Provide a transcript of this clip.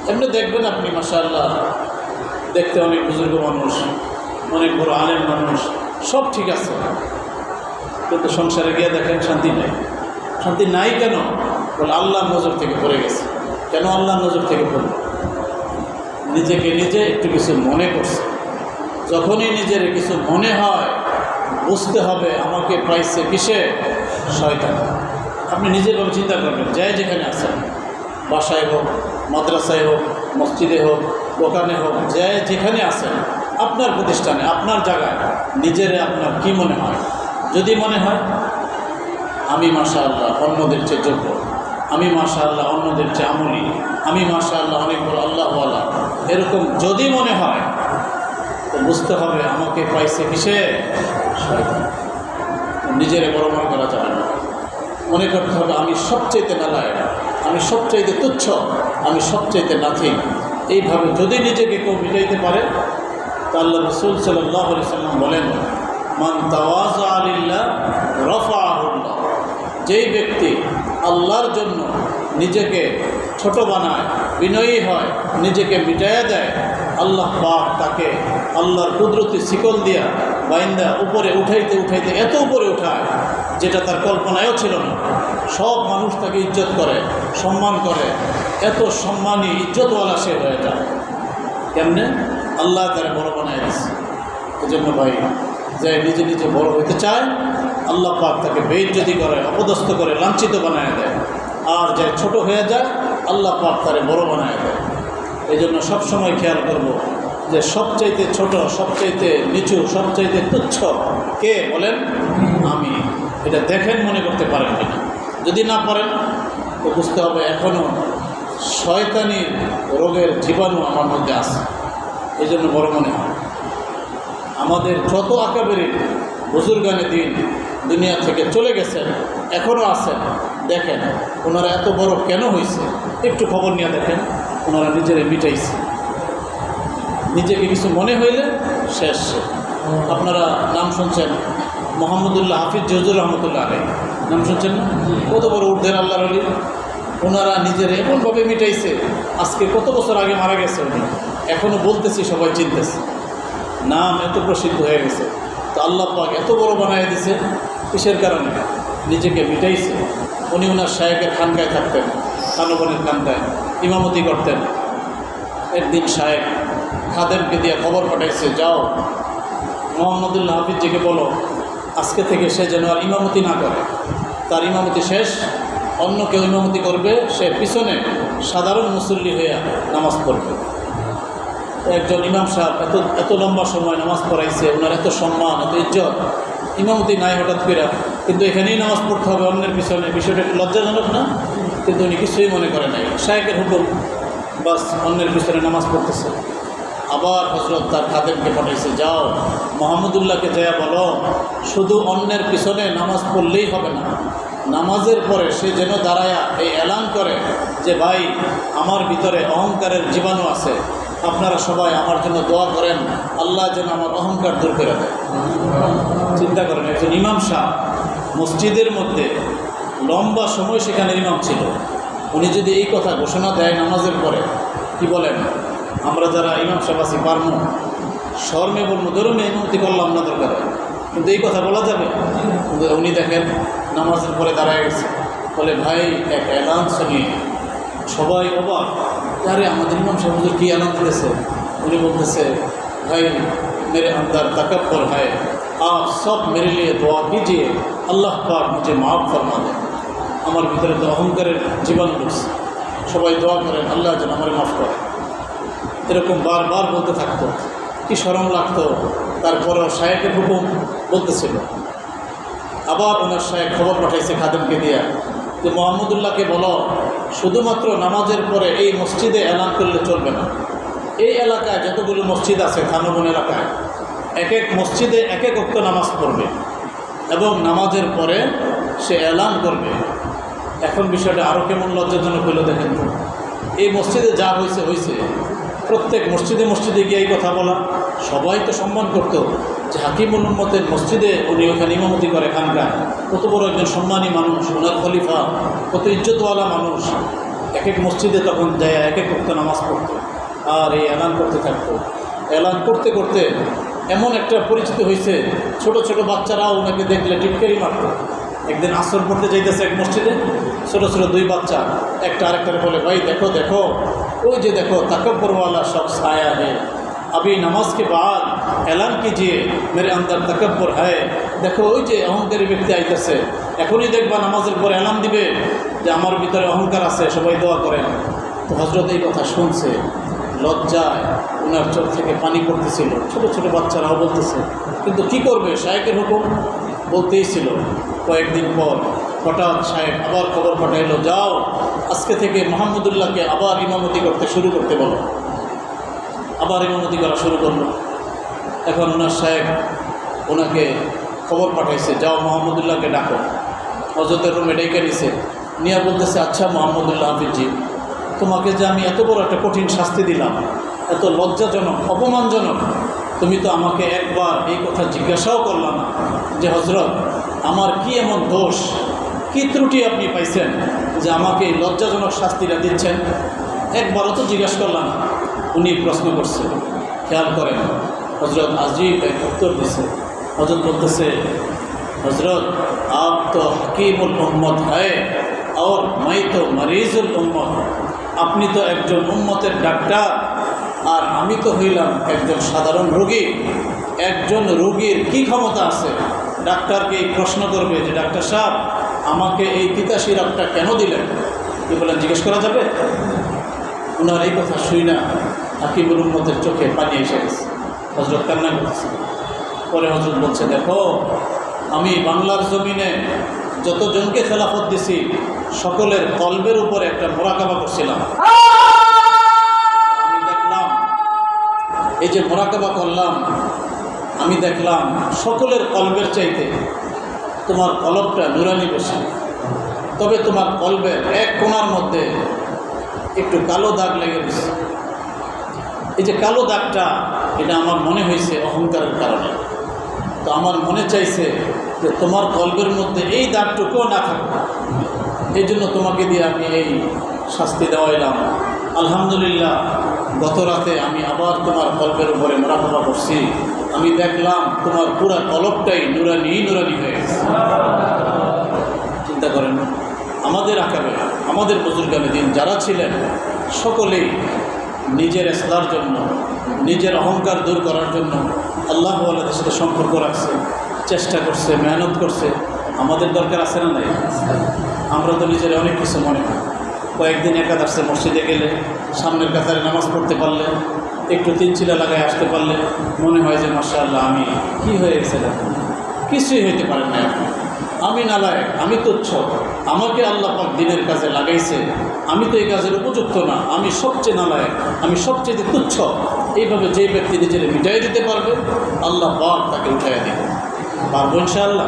এমনি দেখবেন আপনি মাশাআল্লাহ, দেখতে অনেক বুজুর্গ মানুষ, অনেক বড় আলেম মানুষ, সব ঠিক আছে, কিন্তু সংসারে গিয়ে দেখেন শান্তি নেই। শান্তি নাই কেন? বলে আল্লাহর নজর থেকে পড়ে গেছে। কেন আল্লাহর নজর থেকে পড়ল? নিজেকে নিজে একটু কিছু মনে করছে। যখনই নিজের কিছু মনে হয়, বুঝতে হবে আমাকে পাইছে কিসে? শয়তান। আপনি নিজেভাবে চিন্তা করবেন, যাই যেখানে আছেন, বাসায় হোক, মাদ্রাসায় হোক, মসজিদে হোক, দোকানে হোক, যাই যেখানে আছেন, আপনার প্রতিষ্ঠানে, আপনার জায়গায় নিজেরে আপনার কি মনে হয়? যদি মনে হয় আমি মাশাআল্লাহ অন্যদের চেয়ে যোগ্য, আমি মাশাআল্লাহ অন্যদের চেয়ে আমলি, আমি মাশাআল্লাহ অনেক বড় আল্লাহওয়ালা, এরকম যদি মনে হয় তো বুঝতে হবে আমাকে পাইছে কিসে? শয়তান। নিজেরে বড় মনে করা যাবে না। মনে করতে হবে আমি সবচাইতে নালায়েক, আমি সবচাইতে তুচ্ছ, আমি সবচাইতে নাথিং। এইভাবে যদি নিজেকে কেউ মিটাইতে পারে তা আল্লাহ রাসূল সাল্লাল্লাহু আলাইহি ওয়াসাল্লাম বলেন, মান তাওয়াযা লিল্লাহ রাফাআহুল্লাহ। যেই ব্যক্তি আল্লাহর জন্য নিজেকে ছোট বানায়, বিনয়ী হয়, নিজেকে মিটাইয়া দেয়, আল্লাহ পাক তাকে আল্লাহর কুদরতি শিকল দিয়া বাইন্দা উপরে উঠাইতে উঠাইতে এত উপরে উঠায় যেটা তার কল্পনায়ও ছিল না। সব মানুষ তাকে ইজ্জত করে, সম্মান করে, এত সম্মানী ইজ্জতওয়ালা সে হয়ে যায়। কেমনে? আল্লাহ তারা বড় বানায় দিচ্ছে। এজন্য ভাই, যে নিজে নিজে বড় হইতে চায়, আল্লাহ পাক তাকে বেইজ্জতি করে, অপদস্থ করে, লাঞ্ছিত বানায় দেয়। আর যে ছোট হয়ে যায়, আল্লাহ পাক তারে বড় বানায় দেয়। এই জন্য সবসময় খেয়াল করব যে সবচাইতে ছোট, সবচাইতে নিচু, সবচাইতে তুচ্ছ কে বলেন? আমি। এটা দেখেন মনে করতে পারেন কিনা। যদি না পারেন তো বুঝতে হবে এখনও শয়তানির রোগের জীবাণু আমার মধ্যে আছে। এই জন্য বড় মনে হয়। আমাদের যত আকাবেরিন বুজুর্গানে দিন দুনিয়া থেকে চলে গেছেন, এখনও আছেন, দেখেন ওনারা এত বড় কেন হয়েছে? একটু খবর নিয়ে দেখেন, ওনারা নিজেরা মিটাইছে। নিজেকে কিছু মনে হইলে শেষ। আপনারা নাম শুনছেন মোহাম্মদুল্লাহ হাফিজ জহুর রহমতুল্লাহ আলাইহি, নাম শুনছেন না? কত বড় ঊর্ধ্বের আল্লাহর ওলি। ওনারা নিজের এমনভাবে মিটাইছে, আজকে কত বছর আগে মারা গেছে উনি, এখনও বলতেছি, সবাই চিনতেছে, নাম এত প্রসিদ্ধ হয়ে গেছে। তো আল্লাহ পাক এত বড় বানায় দিছে কিসের কারণে? নিজেকে মিটাইছে। উনি ওনার শায়েকের খানকায় থাকতেন, খানবনের খানকায় ইমামতি করতেন। একদিন শায়েক খাদেমকে দিয়ে খবর পাঠাইছে, যাও মোহাম্মদুল্লাহ হাফিজজিকে বলো আজকে থেকে সে যেন আর ইমামতি না করে, তার ইমামতি শেষ, অন্য কেউ ইমামতি করবে, সে পিছনে সাধারণ মুসল্লি হয়ে নামাজ পড়বে। একজন ইমাম সাহেব এত লম্বা সময় নামাজ পড়াইছে, ওনার এত সম্মান, এত ইজ্জত, ইমামতি নাই হঠাৎ করে, কিন্তু এখানেই নামাজ পড়তে হবে অন্যের পিছনে। বিষয়টা একটু লজ্জাজনক না? কিন্তু উনি কিছুই মনে করে নাই, শায়েকের হুকুম, বাস অন্যের পিছনে নামাজ পড়তেছে। আবার হযরত তার খাদেমকে পাঠাইছে, যাও মোহাম্মদুল্লাহকে যাইয়া বলো শুধু অন্যের পিছনে নামাজ পড়লেই হবে না, নামাজের পরে সে যেন দাঁড়ায়া এই এলান করে যে ভাই আমার ভিতরে অহংকারের জীবাণু আছে, আপনারা সবাই আমার জন্য দোয়া করেন, আল্লাহ যেন আমার অহংকার দূর করে দেয়। চিন্তা করেন, একজন ইমাম সাহেব মসজিদের মধ্যে লম্বা সময় সেখানে ইমাম ছিল, উনি যদি এই কথা ঘোষণা দেয় নামাজের পরে, কি বলেন? আমরা যারা ইমাম সাহেব আছি পারবো শর্মে বলবো, ধরুন ইমামতি করলাম না, দরকার, কিন্তু এই কথা বলা যাবে? কিন্তু উনি দেখেন নামাজের পরে দাঁড়ায় গেছে, বলে ভাই এক এলান শুনিয়ে সবাই অবাক, আরে আমাদের ইমাম সাহেব হুজুর কী এলান দিয়েছে? উনি বলতেছে, ভাই मेरे अंदर तकब्बुर है, आप सब मेरे लिए दुआ कीजिए, अल्लाह पाक मुझे माफ़ फरमा दे। আমার ভিতরে তো অহংকারের জীবাণু ঢুকছে, সবাই দোয়া করেন আল্লাহ যেন আমার মাফ করে। এরকম বারবার বলতে থাকতো, কি শরম লাগতো। তারপরেও শায়েকের হুকুম বলতেছিল। আবার ওনার শায়েক খবর পাঠাইছে খাদেমকে দিয়া যে মোহাম্মদুল্লাহকে বলো শুধুমাত্র নামাজের পরে এই মসজিদে এলান করলে চলবে না, এই এলাকায় যতগুলো মসজিদ আছে খানবন এলাকায় এক এক মসজিদে এক এক ওয়াক্ত নামাজ পড়বে এবং নামাজের পরে সে এলান করবে। এখন বিষয়টা আরও কেমন লজ্জাজনক হইল দেখেন তো। এই মসজিদে যা হয়েছে হয়েছে, প্রত্যেক মসজিদে মসজিদে গিয়ে এই কথা বলা, সবাই তো সম্মান করতো যে হাকিমুল উম্মতের মসজিদে উনি ওখানে ইমামতি করে, এখানকার কত বড় একজন সম্মানী মানুষ, ওনার খলিফা, কত ইজ্জতওয়ালা মানুষ, এক এক মসজিদে তখন যায় এক এক ওয়াক্ত নামাজ পড়তো আর এই এলান করতে থাকতো। এলান করতে করতে এমন একটা পরিচিতি হয়েছে, ছোট ছোট বাচ্চারাও ওনাকে দেখলে টিটকারি মারত। একদিন আসর পড়তে যাইতেছে এক মসজিদে, ছোট ছোট দুই বাচ্চা একটা আরেকটারে বলে, ভাই দেখো দেখো, ওই যে দেখো तकब्बुरवाला शख्स आया है, अभी नमाज के बाद ऐलान कीजिए मेरे अंदर तकब्बुर है। দেখো ওই যে অহংকারী ব্যক্তি আইতেছে, এখনই দেখবা নামাজের পর এলান দিবে যে আমার ভিতরে অহংকার আছে, সবাই দোয়া করেন। তো হযরত এই কথা শুনছে, লজ্জায় ওনার চোখ থেকে পানি পড়তেছিল। ছোট ছোট বাচ্চারাও বলতেছে, কিন্তু কি করবে, শায়েখের হুকুম বলতেই ছিল। কয়েকদিন পর হঠাৎ সাহেব আবার খবর পাঠাইলো, যাও আজকে থেকে মোহাম্মদুল্লাহকে আবার ইমামতি করতে শুরু করতে বলো। আবার ইমামতি করা শুরু করলো। এখন ওনার সাহেব ওনাকে খবর পাঠাইছে, যাও মোহাম্মদুল্লাহকে ডাকো। হযরতের রুমে ডেকে নিছে, নিয়ে বলতেছে, আচ্ছা মোহাম্মদুল্লাহ হাফিজজি, তোমাকে যে আমি এত বড় একটা কঠিন শাস্তি দিলাম, এত লজ্জাজনক অপমানজনক, তুমি তো আমাকে একবার এই কথা জিজ্ঞাসাও করলাম না যে হযরত আমার কি এমন দোষ, কি ত্রুটি আপনি পাইছেন যে আমাকে এই লজ্জাজনক শাস্তিটা দিচ্ছেন, একবারও তো জিজ্ঞাসা করলাম না। উনি প্রশ্ন করছে, খেয়াল করেন হযরত আজিব এক উত্তর দিছে। হযরত বলতেছে, হযরত আপ তো হকিমুল উম্মত হ্যায় और मैं तो मरीजुल उम्मत, আপনি তো একজন উম্মতের ডাক্তার আর আমি তো হইলাম একজন সাধারণ রোগী। একজন রোগীর কি ক্ষমতা আছে ডাক্তারকে এই প্রশ্ন করবে যে ডাক্তার সাহেব আমাকে এই তিতা সিরাপটা কেন দিলেন? কি বলেন, জিজ্ঞেস করা যাবে? ওনার এই কথা শুই না হাকিমুল উম্মতের চোখে পানি এসে গেছে। হযরত কান্না করছে। পরে হযরত বলছে, দেখো আমি বাংলার জমিনে যতজনকে খেলাফত দিছি সকলের কলবের উপরে একটা মোরাকাবা করছিলাম। আমি দেখলাম এই যে মোরাকাবা করলাম, আমি দেখলাম সকলের কলবের চাইতে তোমার কলবটা নুরানি বেশি। তবে তোমার কলবের এক কোণার মধ্যে একটু কালো দাগ লেগে গেছে। এই যে কালো দাগটা, এটা আমার মনে হয়েছে অহংকারের কারণে। তো আমার মনে চাইছে যে তোমার কলবের মধ্যে এই দাগটুকুও না থাকে, এই জন্য তোমাকে দিয়ে আমি এই শাস্তি দেওয়াইলাম। আলহামদুলিল্লাহ, গত রাতে আমি আবার তোমার কলবের উপরে মোরাকাবা করছি, আমি দেখলাম তোমার পুরা কলবটাই নুরানি নুরানি হয়ে গেছে। চিন্তা করেন, আমাদের আকাবে আমাদের বুজুর্গানে দিন যারা ছিলেন সকলেই নিজের ইসলার জন্য, নিজের অহংকার দূর করার জন্য আল্লাহ ওয়ালাদের সাথে সম্পর্ক রাখছে, চেষ্টা করছে, মেহনত করছে। আমাদের দরকার আছে না নাই? আমরা তো নিজের অনেক কিছু মনে হয়। কয়েকদিন একাদশে মসজিদে গেলে সামনের কাতারে নামাজ পড়তে পারলে, একটু তিনচিলা লাগায় আসতে পারলে মনে হয় যে মাশাআল্লাহ আমি কি হয়ে গেছে, কিছুই হইতে পারেন না। আমি নালায়েক, আমি তুচ্ছ, আমাকে আল্লাহ পাক দিনের কাজে লাগাইছে, আমি তো এই কাজের উপযুক্ত না, আমি সবচেয়ে নালায়েক, আমি সবচেয়ে তুচ্ছ। এইভাবে যে ব্যক্তি নিজের মিটাই দিতে পারবে, আল্লাহ পাক তাকে উঠাইয়া দিবে। পারবো ইনশাআল্লাহ।